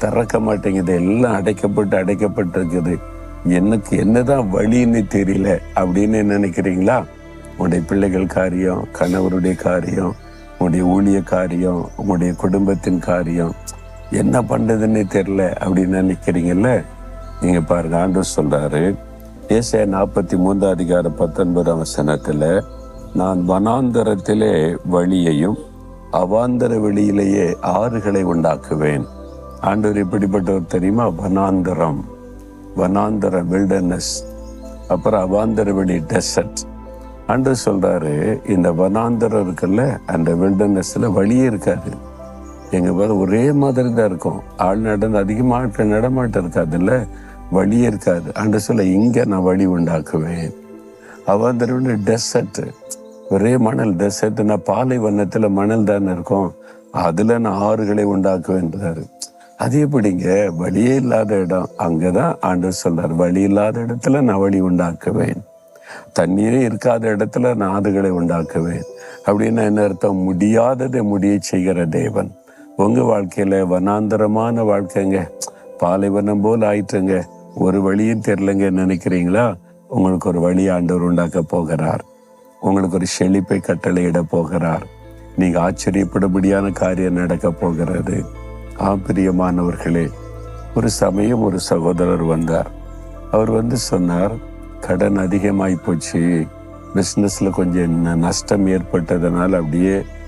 திறக்க மாட்டேங்குது, எல்லாம் அடைக்கப்பட்டு இருக்குது, எனக்கு என்னதான் வழின்னு தெரியல அப்படின்னு நினைக்கிறீங்களா? உங்களுடைய பிள்ளைகள் காரியம், கணவருடைய காரியம், உங்களுடைய ஊழிய காரியம், உங்களுடைய குடும்பத்தின் காரியம், என்ன பண்றதுன்னே தெரியல அப்படின்னு நினைக்கிறீங்கல்ல? நீங்க பாருங்க, ஆண்டவர் சொல்றாரு ஏசாயா 43:19 நான் வனாந்தரத்திலே வழியையும் அவாந்தர வெளியிலேயே ஆறுகளை உண்டாக்குவேன். ஆண்டவர் எப்படிப்பட்டவர் தெரியுமா? வனாந்தரம் வில்டர்னஸ், அப்புறம் அவாந்தர வெளி டெசர்ட். ஆண்டவர் சொல்றாரு, இந்த வனாந்தரம் இருக்குல்ல, அந்த வில்டர்னஸ்ல வழியே இருக்காது. எங்க பேர் ஒரே மாதிரி தான் இருக்கும், ஆள் நடந்து அதிகமாக ஆட்கள் நடமாட்டம் இருக்காதுல்ல, வழியே இருக்காது. ஆண்டவர் சொல்ல, இங்க நான் வழி உண்டாக்குவேன். அவாந்தர வெளி டெசர்ட், ஒரே மணல். டெசர்ட்னா பாலைவனத்துல மணல் தானே இருக்கும், அதுல நான் ஆறுகளை உண்டாக்குவேன்றாரு. அது எப்படிங்க? வழியே இல்லாத இடம், அங்கதான் ஆண்டவர் சொல்றாரு, வழி இல்லாத இடத்துல நான் வழி உண்டாக்குவேன், தண்ணீரே இருக்காத இடத்துல நான் ஆறுகளை உண்டாக்குவேன். அப்படின்னா என்ன அர்த்தம்? முடியாததை முடிய செய்கிற தேவன். உங்க வாழ்க்கையில வனாந்தரமான வாழ்க்கைங்க, பாலைவனம் போல் ஆயிட்டுங்க, ஒரு வழியும் தெரியலங்க நினைக்கிறீங்களா? உங்களுக்கு ஒரு வழி ஆண்டவர் உண்டாக்க போகிறார். உங்களுக்கு ஒரு செழிப்பை கட்டளையிட போகிறார். நீங்க ஆச்சரியப்படும்படியான காரியம் நடக்க போகிறது. பிரியமானவர்களே, ஒரு சமயம் ஒரு சகோதரர் வந்தார். அவர் சொன்னார், கடன் அதிகமாகி போச்சு, பிஸ்னஸ்ல கொஞ்சம் நஷ்டம் ஏற்பட்டதுனால அப்படியே